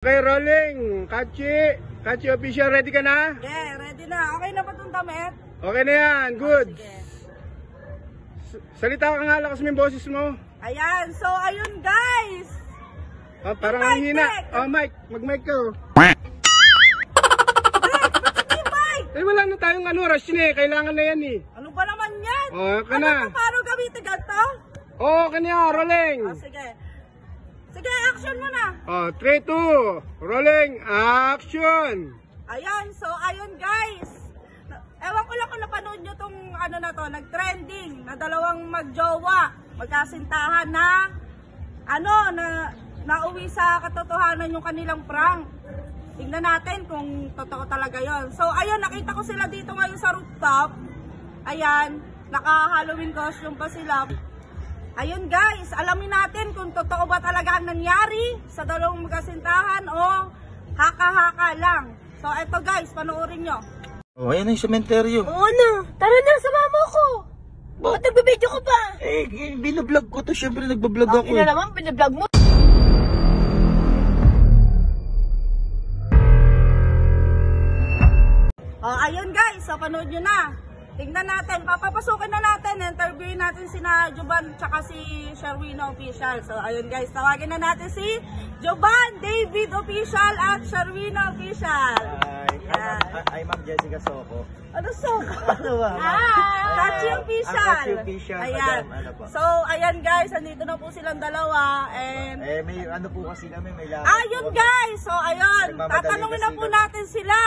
Okay, rolling. Kachi official, ready ka na? Yeah, ready na. Okay na ba itong damit? Okay na yan, good. Sige. Salita ka nga, lakas mo yung boses mo. Ayan, so ayun guys. Oh, parang ang hina. Oh, Mike, mag-mic ka. Eh, wala na tayong rush na eh. Kailangan na yan eh. Ano ba naman yan? Oh, ka ano na. ba, paano gamitin ganito? Oh, kanya, rolling. Sige. Sige, action mo na. Oh, 3, 2, rolling, action. Ayan, so ayun guys. Ewan ko lang kung napanood nyo tong na to, nag-trending na dalawang magjowa, magkasintahan na nauwi sa katotohanan yung kanilang prank. Tingnan natin kung totoo talaga yon. So ayun, nakita ko sila dito ngayon sa rooftop. Ayan, naka-Halloween costume pa sila. Ayun guys, alamin natin kung totoo ba talaga ang nangyari sa dalawang magkasintahan o haka-haka lang. So eto guys, panoorin nyo. Oh, ayan na yung sementeryo. Oo na, tara na, sumama ko. Bakit nagbibideo ko pa? Binablog ko to, syempre nagbablog ako. Ina naman, binablog mo. Oh, ayun guys, so panood nyo na. Tingnan natin, papapasukin na natin, interviewin natin sina Jovan tsaka si Sherwina Official. So ayun guys, tawagin na natin si Jovan David Official at Sherwina Official. Hi, Ma'am Jessica Soco. Ano so? Ano ba? Kachi Official. Kachi Official. Ayan. Madam, ano po? So ayan guys, andito na po silang dalawa and May ano po kasi kami, may lakad. ayun guys, so ayun, Nagmamadali tatanungin na kasi po kami. natin sila.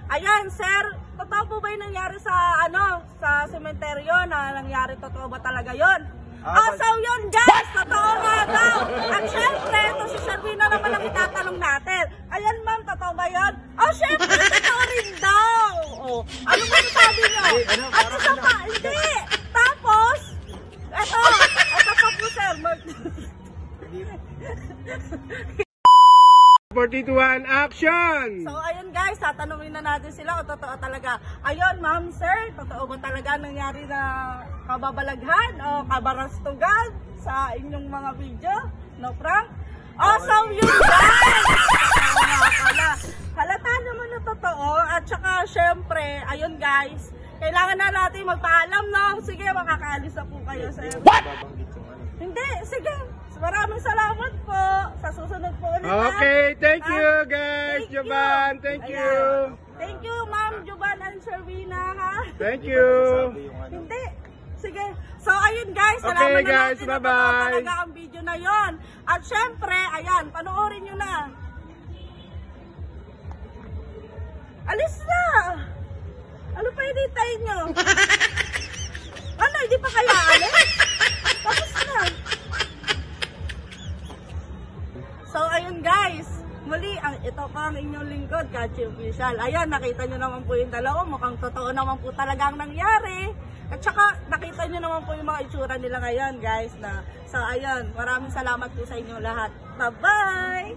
Ayan, sir, totoo po ba yung nangyari sa sa sementeryo na nangyari? Totoo ba talaga yun? So yun guys, totoo nga daw. At syempre, ito si Sherwina naman ang itatanong natin. Ayan ma'am, totoo ba yun? Syempre, totoo rin daw. Ano ba sabi nyo? At isa pa, hindi. Tapos, ito pa po sir. 42-1, action! So ayun guys, tatanungin na natin sila kung totoo talaga. Ayun ma'am, sir, totoo ba talaga nangyari na kababalaghan o kabarastugan sa inyong mga video? No prank? So yun guys! Halata naman na totoo at saka syempre, ayun guys, kailangan na natin magpaalam no? Sige, makakaalis na po kayo sir. Hindi, sige. Maraming salamat po. Sa susunod po ulit. Okay, thank you guys, Jovan. Thank you. Thank you, Ma'am Jovan and Sherwina, ha? Thank you. Hindi. Sige. So, ayun guys. Okay, Salamat na guys, natin. bye-bye. Talaga ang video na yon. At syempre, ayan, panoorin nyo na. Alis na. Ano pa hinihintay nyo? Ano, hindi pa kaya alis? Tapos na. So ayun guys, muli ito pa ang inyong lingkod, Kachi Official. Ayan, nakita nyo naman po yung dalawa, mukhang totoo naman po talaga ang nangyari. At saka nakita nyo naman po yung mga itsura nila ngayon guys. So ayun, maraming salamat po sa inyo lahat. Bye bye!